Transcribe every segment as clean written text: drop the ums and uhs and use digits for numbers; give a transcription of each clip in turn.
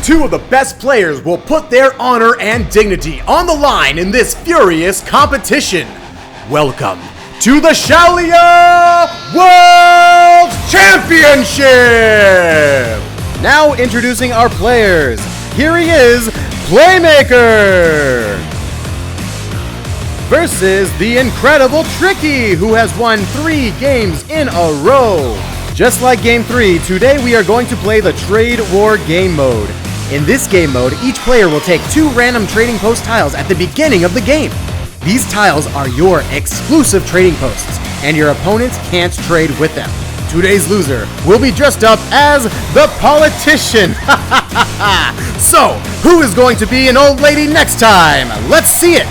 Two of the best players will put their honor and dignity on the line in this furious competition. Welcome to the Shaolia World Championship! Now introducing our players. Here he is, Playmaker! Versus the incredible Tricky, who has won 3 games in a row. Just like Game 3, today we are going to play the Trade War game mode. In this game mode, each player will take 2 random trading post tiles at the beginning of the game. These tiles are your exclusive trading posts, and your opponents can't trade with them. Today's loser will be dressed up as the politician. So, who is going to be an old lady next time? Let's see it.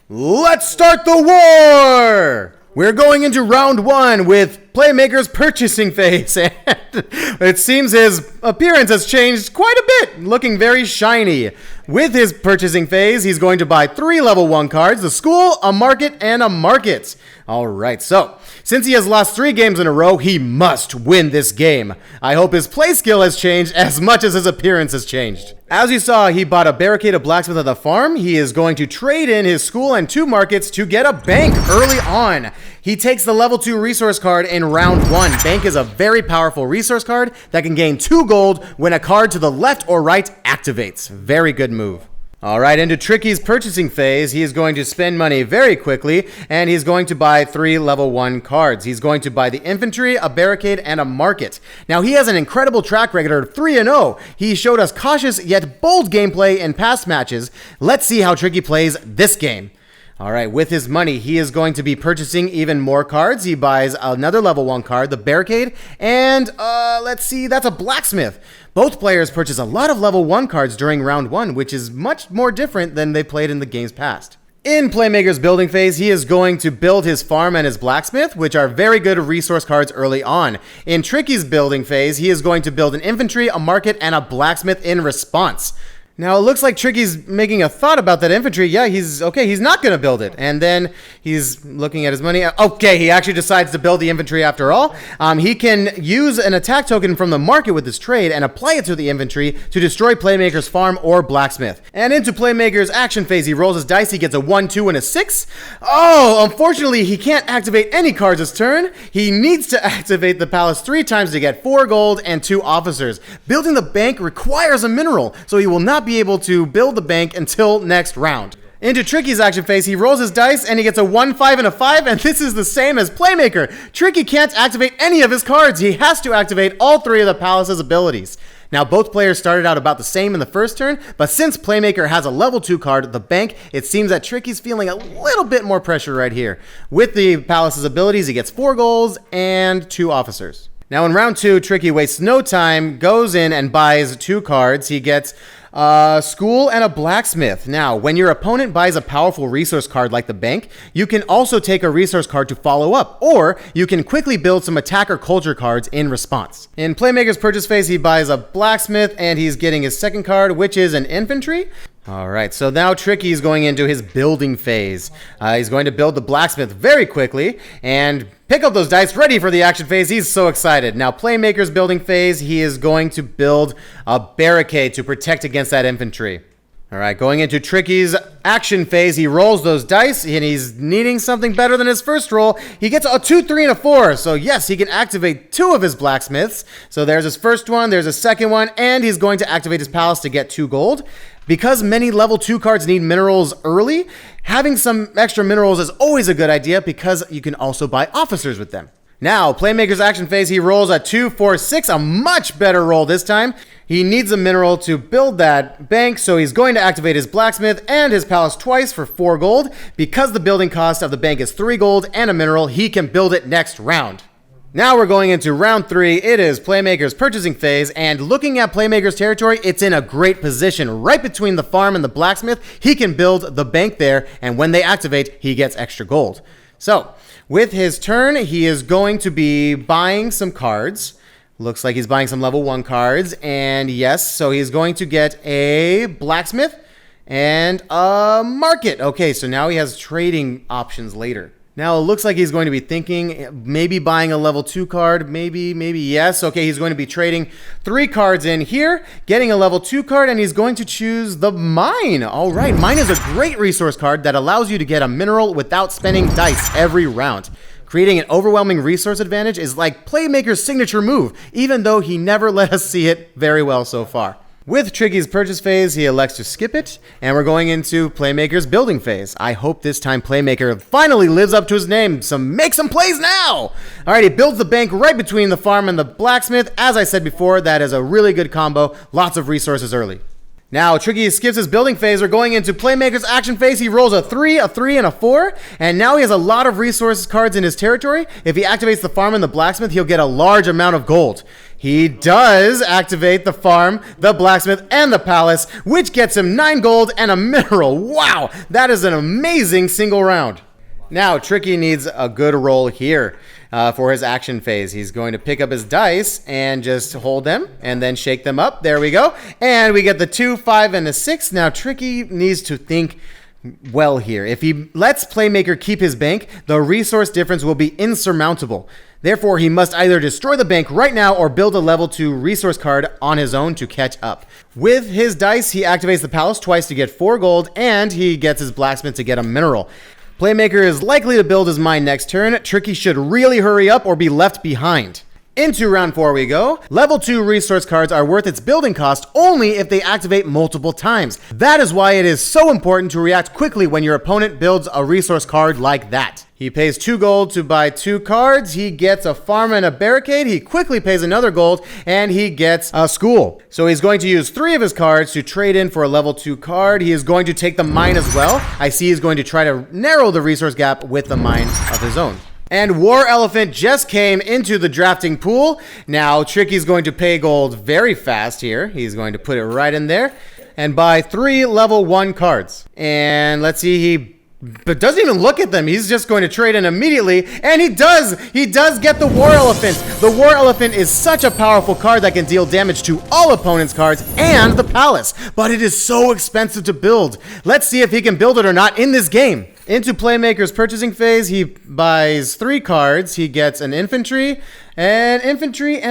Let's start the war! We're going into round 1 with Playmaker's purchasing phase, and it seems his appearance has changed quite a bit, looking very shiny. With his purchasing phase, he's going to buy 3 level 1 cards, the school, a market, and a market. Alright, so, since he has lost 3 games in a row, he must win this game. I hope his play skill has changed as much as his appearance has changed. As you saw, he bought a barricade of blacksmith at the farm. He is going to trade in his school and 2 markets to get a bank early on. He takes the level 2 resource card in round 1. Bank is a very powerful resource card that can gain 2 gold when a card to the left or right activates. Very good move. Alright, into Tricky's purchasing phase, he is going to spend money very quickly, and he's going to buy 3 level 1 cards. He's going to buy the infantry, a barricade, and a market. Now, he has an incredible track record of 3-0. He showed us cautious yet bold gameplay in past matches. Let's see how Tricky plays this game. Alright, with his money, he is going to be purchasing even more cards. He buys another level 1 card, the barricade, and let's see, that's a blacksmith. Both players purchase a lot of level 1 cards during round 1, which is much more different than they played in the games past. In Playmaker's building phase, he is going to build his farm and his blacksmith, which are very good resource cards early on. In Tricky's building phase, he is going to build an infantry, a market, and a blacksmith in response. Now, it looks like Tricky's making a thought about that infantry. Yeah, he's not going to build it. And then he's looking at his money. Okay, he actually decides to build the infantry after all. He can use an attack token from the market with this trade and apply it to the infantry to destroy Playmaker's farm or blacksmith. And into Playmaker's action phase, he rolls his dice. He gets a 1, 2, and a 6. Oh, unfortunately, he can't activate any cards this turn. He needs to activate the palace 3 times to get 4 gold and 2 officers. Building the bank requires a mineral, so he will not be able to build the bank until next round. Into Tricky's action phase, he rolls his dice and he gets a 1, 5, and a 5, and this is the same as Playmaker. Tricky can't activate any of his cards. He has to activate all 3 of the palace's abilities. Now, both players started out about the same in the first turn, but since Playmaker has a level 2 card, the bank, it seems that Tricky's feeling a little bit more pressure right here. With the palace's abilities, he gets 4 goals and 2 officers. Now, in round 2, Tricky wastes no time, goes in and buys 2 cards. He gets school and a blacksmith. Now, when your opponent buys a powerful resource card like the bank, you can also take a resource card to follow up, or you can quickly build some attack or culture cards in response. In Playmaker's purchase phase, he buys a blacksmith and he's getting his second card, which is an infantry. Alright, so now Tricky's going into his building phase. He's going to build the blacksmith very quickly and pick up those dice ready for the action phase. He's so excited. Now, Playmaker's building phase, he is going to build a barricade to protect against that infantry. Alright, going into Tricky's action phase, he rolls those dice and he's needing something better than his first roll. He gets a 2, 3, and a 4. So yes, he can activate 2 of his blacksmiths. So there's his first one, there's a second one, and he's going to activate his palace to get 2 gold. Because many level 2 cards need minerals early, having some extra minerals is always a good idea because you can also buy officers with them. Now, Playmaker's action phase, he rolls a 2, 4, 6, a much better roll this time. He needs a mineral to build that bank, so he's going to activate his blacksmith and his palace twice for 4 gold. Because the building cost of the bank is 3 gold and a mineral, he can build it next round. Now we're going into round 3. It is Playmaker's purchasing phase, and looking at Playmaker's territory, it's in a great position. Right between the farm and the blacksmith, he can build the bank there, and when they activate, he gets extra gold. So, with his turn, he is going to be buying some cards. Looks like he's buying some level 1 cards, and yes, so he's going to get a blacksmith and a market. Okay, so now he has trading options later. Now it looks like he's going to be thinking, maybe buying a level 2 card, maybe yes. Okay, he's going to be trading 3 cards in here, getting a level 2 card, and he's going to choose the Mine. All right, Mine is a great resource card that allows you to get a mineral without spending dice every round. Creating an overwhelming resource advantage is like Playmaker's signature move, even though he never let us see it very well so far. With Tricky's purchase phase, he elects to skip it, and we're going into Playmaker's building phase. I hope this time Playmaker finally lives up to his name, so make some plays now! Alright, he builds the bank right between the farm and the blacksmith. As I said before, that is a really good combo, lots of resources early. Now, Tricky skips his building phase. We're going into Playmaker's action phase. He rolls a 3, and a 4, and now he has a lot of resource cards in his territory. If he activates the farm and the blacksmith, he'll get a large amount of gold. He does activate the farm, the blacksmith, and the palace, which gets him 9 gold and a mineral. Wow, that is an amazing single round. Now, Tricky needs a good roll here for his action phase. He's going to pick up his dice and just hold them and then shake them up. There we go. And we get the 2, 5, and a 6. Now, Tricky needs to think well here. If he lets Playmaker keep his bank, the resource difference will be insurmountable. Therefore, he must either destroy the bank right now or build a level 2 resource card on his own to catch up. With his dice, he activates the palace twice to get 4 gold, and he gets his blacksmith to get a mineral. Playmaker is likely to build his mine next turn. Tricky should really hurry up or be left behind. Into round 4 we go. Level 2 resource cards are worth its building cost only if they activate multiple times. That is why it is so important to react quickly when your opponent builds a resource card like that. He pays 2 gold to buy 2 cards. He gets a farm and a barricade. He quickly pays another gold, and he gets a school. So he's going to use 3 of his cards to trade in for a level 2 card. He is going to take the mine as well. I see he's going to try to narrow the resource gap with the mine of his own. And War Elephant just came into the drafting pool. Now, Tricky's going to pay gold very fast here. He's going to put it right in there and buy 3 level 1 cards. And let's see, he doesn't even look at them. He's just going to trade in immediately. And he does get the War Elephant. The War Elephant is such a powerful card that can deal damage to all opponents' cards and the palace. But it is so expensive to build. Let's see if he can build it or not in this game. Into Playmaker's purchasing phase, he buys 3 cards. He gets an infantry, and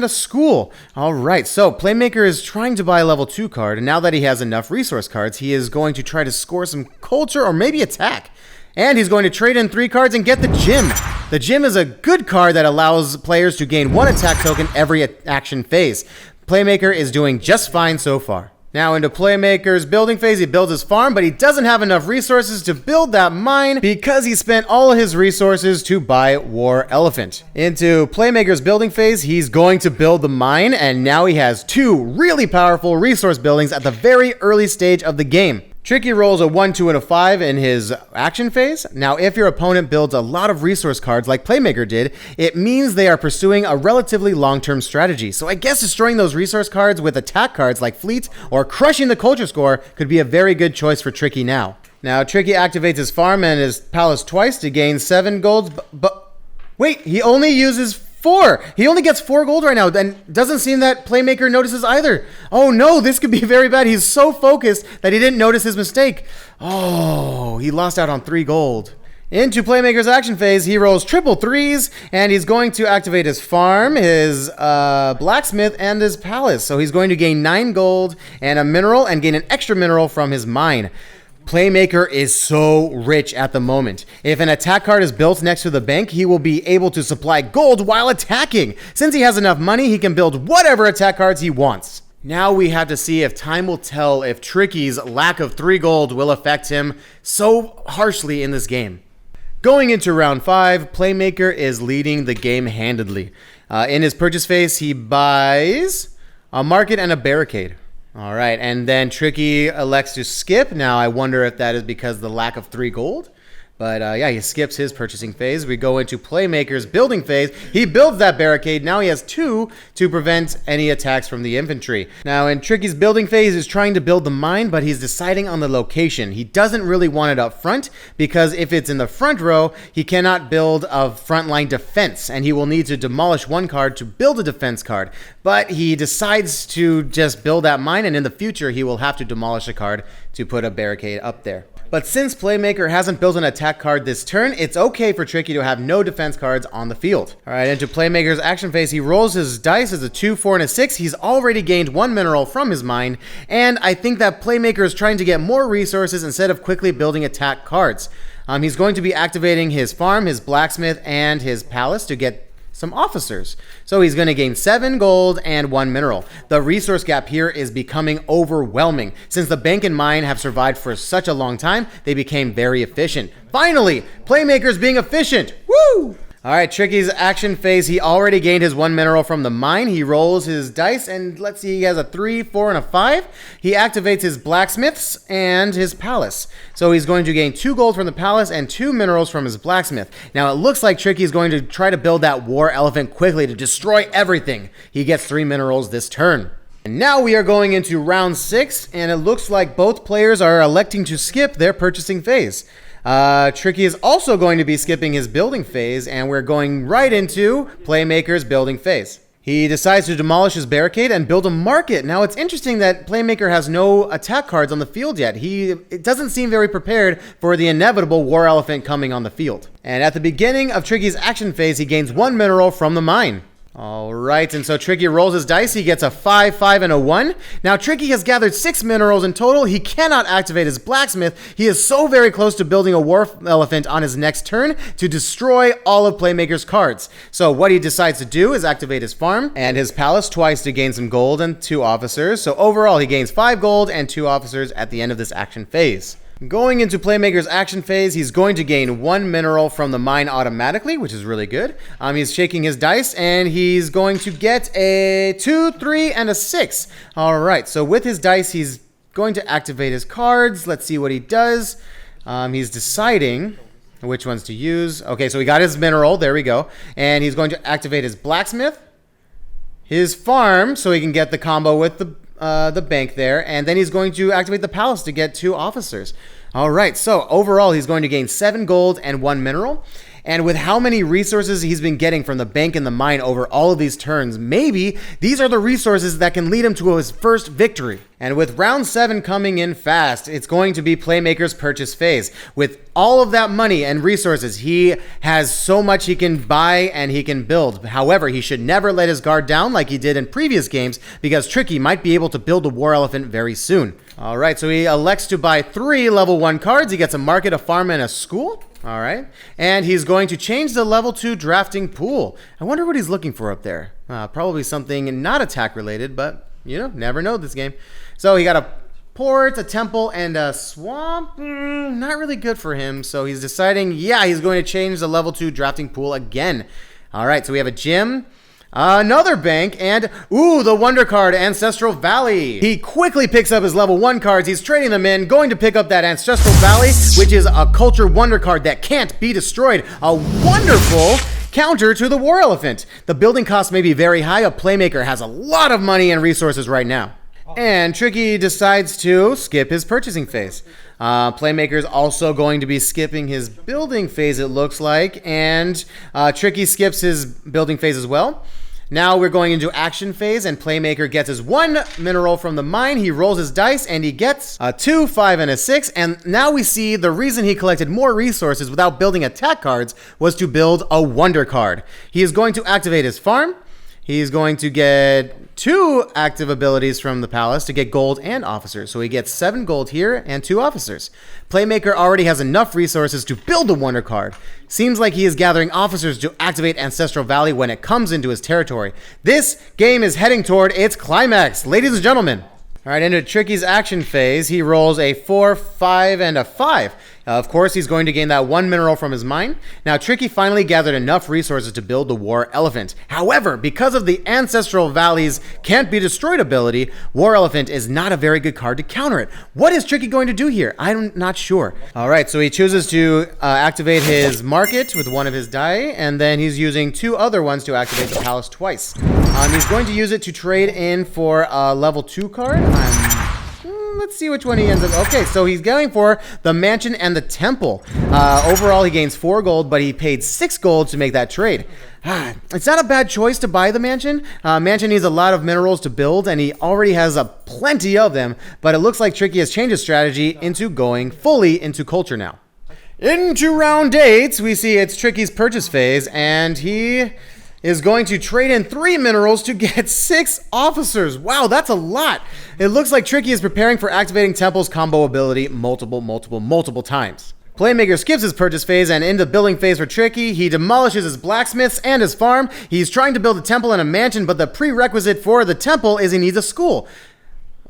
a school. All right, so Playmaker is trying to buy a level 2 card, and now that he has enough resource cards, he is going to try to score some culture or maybe attack. And he's going to trade in 3 cards and get the gym. The gym is a good card that allows players to gain 1 attack token every action phase. Playmaker is doing just fine so far. Now into Playmaker's building phase, he builds his farm, but he doesn't have enough resources to build that mine because he spent all of his resources to buy War Elephant. Into Playmaker's building phase, he's going to build the mine, and now he has 2 really powerful resource buildings at the very early stage of the game. Tricky rolls a 1, 2, and a 5 in his action phase. Now, if your opponent builds a lot of resource cards like Playmaker did, it means they are pursuing a relatively long-term strategy. So I guess destroying those resource cards with attack cards like Fleet or crushing the culture score could be a very good choice for Tricky now. Now, Tricky activates his farm and his palace twice to gain 7 golds, but wait, he only uses 4. He only gets 4 gold right now, and doesn't seem that Playmaker notices either. Oh no, this could be very bad. He's so focused that he didn't notice his mistake. Oh, he lost out on 3 gold. Into Playmaker's action phase, he rolls triple 3s, and he's going to activate his farm, his blacksmith, and his palace. So he's going to gain 9 gold and a mineral, and gain an extra mineral from his mine. Playmaker is so rich at the moment. If an attack card is built next to the bank, he will be able to supply gold while attacking. Since he has enough money, he can build whatever attack cards he wants. Now we have to see if time will tell if Tricky's lack of 3 gold will affect him so harshly in this game. Going into round 5, Playmaker is leading the game handedly. In his purchase phase, he buys a market and a barricade. All right, and then Tricky elects to skip. Now, I wonder if that is because of the lack of 3 gold. But yeah, he skips his purchasing phase. We go into Playmaker's building phase. He builds that barricade. Now he has 2 to prevent any attacks from the infantry. Now in Tricky's building phase, he's trying to build the mine, but he's deciding on the location. He doesn't really want it up front because if it's in the front row, he cannot build a frontline defense, and he will need to demolish 1 card to build a defense card. But he decides to just build that mine, and in the future, he will have to demolish a card to put a barricade up there. But since Playmaker hasn't built an attack card this turn, it's okay for Tricky to have no defense cards on the field. Alright, into Playmaker's action phase, he rolls his dice as a 2, 4, and a 6. He's already gained 1 mineral from his mine, and I think that Playmaker is trying to get more resources instead of quickly building attack cards. He's going to be activating his farm, his blacksmith, and his palace to get some officers. So he's going to gain 7 gold and 1 mineral. The resource gap here is becoming overwhelming. Since the bank and mine have survived for such a long time, they became very efficient. Finally, Playmaker's being efficient. Woo! Alright, Tricky's action phase, he already gained his 1 mineral from the mine. He rolls his dice, and let's see, he has a 3, 4, and a 5. He activates his blacksmiths and his palace. So he's going to gain 2 gold from the palace and 2 minerals from his blacksmith. Now, it looks like Tricky's going to try to build that war elephant quickly to destroy everything. He gets 3 minerals this turn. And now we are going into round 6, and it looks like both players are electing to skip their purchasing phase. Tricky is also going to be skipping his building phase, and we're going right into Playmaker's building phase. He decides to demolish his barricade and build a market. Now, it's interesting that Playmaker has no attack cards on the field yet. It doesn't seem very prepared for the inevitable war elephant coming on the field. And at the beginning of Tricky's action phase, he gains 1 mineral from the mine. Alright, and so Tricky rolls his dice. He gets a 5, 5, and a 1. Now, Tricky has gathered 6 minerals in total. He cannot activate his blacksmith. He is so very close to building a war elephant on his next turn to destroy all of Playmaker's cards. So what he decides to do is activate his farm and his palace twice to gain some gold and 2 officers. So overall, he gains 5 gold and 2 officers at the end of this action phase. Going into Playmaker's action phase, he's going to gain 1 mineral from the mine automatically, which is really good. He's shaking his dice, and he's going to get a 2, 3, and a 6. All right, so with his dice, he's going to activate his cards. Let's see what he does. He's deciding which ones to use. Okay, so he got his mineral. There we go. And he's going to activate his blacksmith, his farm, so he can get the combo with the bank there, and then he's going to activate the palace to get 2 officers. All right, so overall he's going to gain 7 gold and 1 mineral. And with how many resources he's been getting from the bank and the mine over all of these turns, maybe these are the resources that can lead him to his first victory. And with round 7 coming in fast, it's going to be Playmaker's purchase phase. With all of that money and resources, he has so much he can buy and he can build. However, he should never let his guard down like he did in previous games, because Tricky might be able to build a war elephant very soon. All right, so he elects to buy 3 level 1 cards. He gets a market, a farm, and a school. All right, and he's going to change the level 2 drafting pool. I wonder what he's looking for up there. Probably something not attack related, but you know, never know this game. So he got a port, a temple, and a swamp. Not really good for him. So he's deciding, yeah, he's going to change the level 2 drafting pool again. All right, so we have a gym, another bank, and the wonder card, Ancestral Valley. He quickly picks up his level 1 cards. He's trading them in, going to pick up that Ancestral Valley, which is a culture wonder card that can't be destroyed. A wonderful counter to the war elephant. The building cost may be very high. A Playmaker has a lot of money and resources right now. And Tricky decides to skip his purchasing phase. Playmaker is also going to be skipping his building phase, it looks like. And Tricky skips his building phase as well. Now we're going into action phase, and Playmaker gets his 1 mineral from the mine. He rolls his dice, and he gets a 2, 5, and a 6. And now we see the reason he collected more resources without building attack cards was to build a wonder card. He is going to activate his farm. He's going to get 2 active abilities from the palace to get gold and officers. So he gets 7 gold here and 2 officers. Playmaker already has enough resources to build a wonder card. Seems like he is gathering officers to activate Ancestral Valley when it comes into his territory. This game is heading toward its climax, ladies and gentlemen. All right, into Tricky's action phase, he rolls a 4, 5, and a 5. Of course, he's going to gain that 1 mineral from his mine. Now, Tricky finally gathered enough resources to build the War Elephant. However, because of the Ancestral Valley's Can't Be Destroyed ability, War Elephant is not a very good card to counter it. What is Tricky going to do here? I'm not sure. All right, so he chooses to activate his market with 1 of his die, and then he's using 2 other ones to activate the palace twice. He's going to use it to trade in for a level 2 card. I'm let's see which one he ends up. Okay, so he's going for the mansion and the temple. Overall, he gains 4 gold, but he paid 6 gold to make that trade. It's not a bad choice to buy the mansion. Mansion needs a lot of minerals to build, and he already has plenty of them, but it looks like Tricky has changed his strategy into going fully into culture now. Into round 8, we see it's Tricky's purchase phase, and he is going to trade in 3 minerals to get 6 officers. Wow, that's a lot. It looks like Tricky is preparing for activating Temple's combo ability multiple times. Playmaker skips his purchase phase and into building phase for Tricky. He demolishes his blacksmiths and his farm. He's trying to build a temple and a mansion, but the prerequisite for the temple is he needs a school.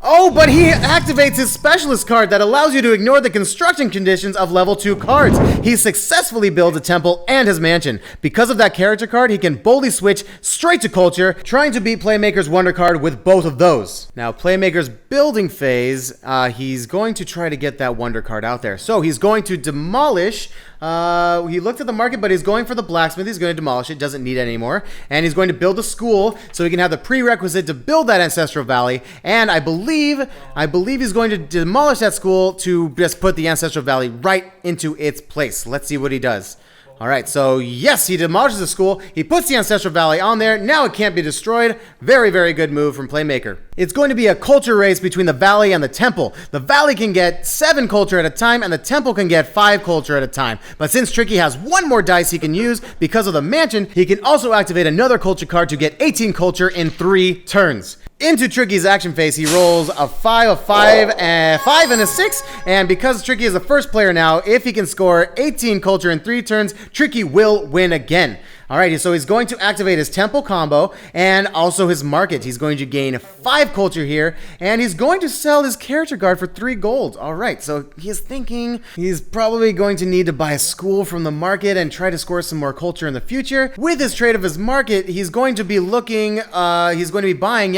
Oh, but he activates his specialist card that allows you to ignore the construction conditions of level 2 cards. He successfully builds a temple and his mansion. Because of that character card, he can boldly switch straight to culture, trying to beat Playmaker's wonder card with both of those. Now, Playmaker's building phase, he's going to try to get that wonder card out there. So he's going to demolish. He looked at the market, but he's going for the blacksmith. He's going to demolish it, doesn't need it anymore. And he's going to build a school so he can have the prerequisite to build that Ancestral Valley. And I believe he's going to demolish that school to just put the Ancestral Valley right into its place. Let's see what he does. All right, so yes, he demolishes the school. He puts the Ancestral Valley on there. Now it can't be destroyed. Very, very good move from Playmaker. It's going to be a culture race between the Valley and the Temple. The Valley can get 7 culture at a time, and the Temple can get 5 culture at a time. But since Tricky has 1 more dice he can use because of the mansion, he can also activate another culture card to get 18 culture in 3 turns. Into Tricky's action phase, he rolls a 5 and a 6, and because Tricky is the first player now, if he can score 18 culture in 3 turns, Tricky will win again. Alrighty, so he's going to activate his temple combo and also his market. He's going to gain 5 culture here, and he's going to sell his character card for 3 gold. Alright, so he's thinking he's probably going to need to buy a school from the market and try to score some more culture in the future. With his trade of his market, he's going to be looking, he's going to be buying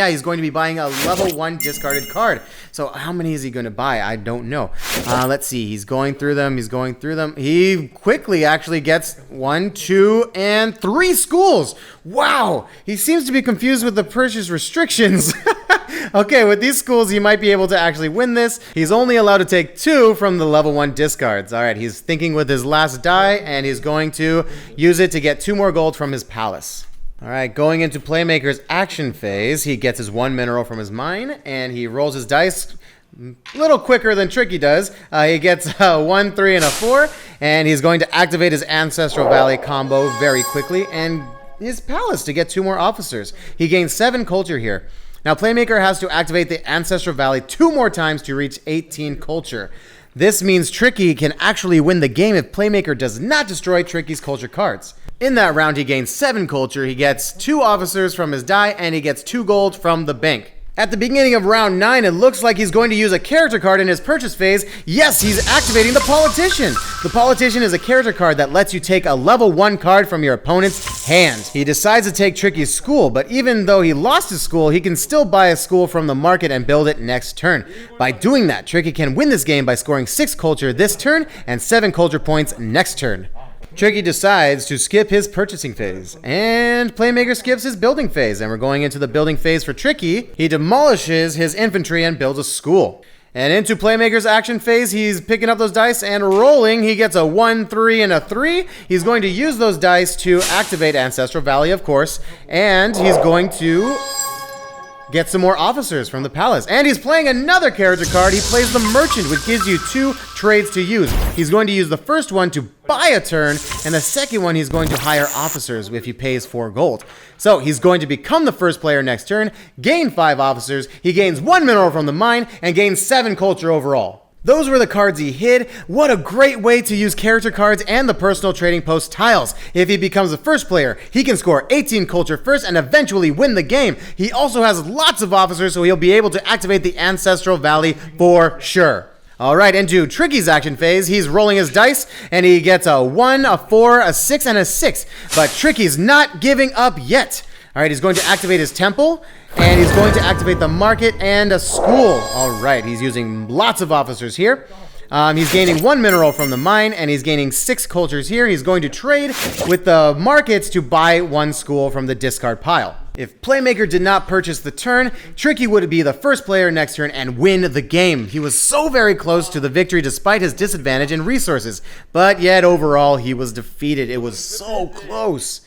a level 1 discarded card. So how many is he going to buy? I don't know. Let's see, he's going through them. He quickly actually gets 1, 2, and 3 schools. Wow, he seems to be confused with the purchase restrictions. Okay, with these schools, he might be able to actually win this. He's only allowed to take 2 from the level 1 discards. All right, he's thinking with his last die, and he's going to use it to get 2 more gold from his palace. All right, going into Playmaker's action phase, he gets his 1 mineral from his mine, and he rolls his dice a little quicker than Tricky does. He gets 1, 3, and a 4, and he's going to activate his Ancestral Valley combo very quickly, and his palace to get 2 more officers. He gains 7 culture here. Now, Playmaker has to activate the Ancestral Valley 2 more times to reach 18 culture. This means Tricky can actually win the game if Playmaker does not destroy Tricky's culture cards. In that round, he gains 7 culture, he gets 2 officers from his die, and he gets 2 gold from the bank. At the beginning of round 9, it looks like he's going to use a character card in his purchase phase. Yes, he's activating the Politician. The Politician is a character card that lets you take a level 1 card from your opponent's hand. He decides to take Tricky's school, but even though he lost his school, he can still buy a school from the market and build it next turn. By doing that, Tricky can win this game by scoring 6 culture this turn and 7 culture points next turn. Tricky decides to skip his purchasing phase, and Playmaker skips his building phase, and we're going into the building phase for Tricky. He demolishes his infantry and builds a school. And into Playmaker's action phase, he's picking up those dice and rolling. He gets a 1, 3, and a 3. He's going to use those dice to activate Ancestral Valley, of course, and he's going to get some more officers from the palace. And he's playing another character card. He plays the Merchant, which gives you 2 trades to use. He's going to use the first one to buy a turn, and the second one he's going to hire officers if he pays 4 gold. So he's going to become the first player next turn, gain 5 officers, he gains 1 mineral from the mine, and gains 7 culture overall. Those were the cards he hid. What a great way to use character cards and the personal trading post tiles. If he becomes the first player, he can score 18 culture first and eventually win the game. He also has lots of officers, so he'll be able to activate the Ancestral Valley for sure. Alright, into Tricky's action phase, he's rolling his dice, and he gets a 1, a 4, a 6, and a 6. But Tricky's not giving up yet. Alright, he's going to activate his temple, and he's going to activate the market and a school. Alright, he's using lots of officers here. He's gaining 1 mineral from the mine, and he's gaining 6 cultures here. He's going to trade with the markets to buy 1 school from the discard pile. If Playmaker did not purchase the turn, Tricky would be the first player next turn and win the game. He was so very close to the victory despite his disadvantage in resources, but yet overall he was defeated. It was so close.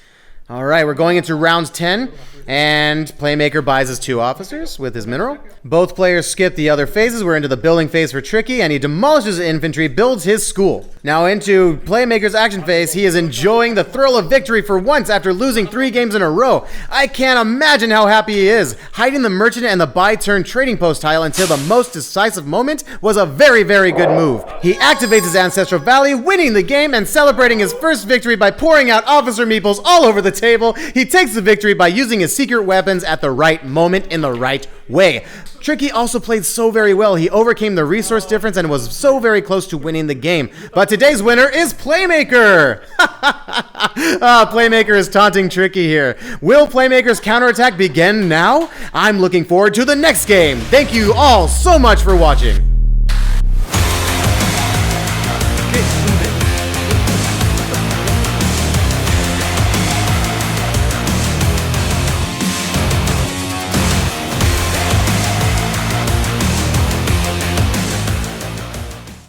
All right, we're going into round 10, and Playmaker buys his 2 officers with his mineral. Both players skip the other phases. We're into the building phase for Tricky, and he demolishes the infantry, builds his school. Now into Playmaker's action phase, he is enjoying the thrill of victory for once after losing 3 games in a row. I can't imagine how happy he is. Hiding the merchant and the buy turn trading post tile until the most decisive moment was a very, very good move. He activates his Ancestral Valley, winning the game and celebrating his first victory by pouring out officer meeples all over the table. He takes the victory by using his secret weapons at the right moment in the right way. Tricky also played so very well. He overcame the resource difference and was so very close to winning the game. But today's winner is Playmaker! Playmaker is taunting Tricky here. Will Playmaker's counterattack begin now? I'm looking forward to the next game. Thank you all so much for watching.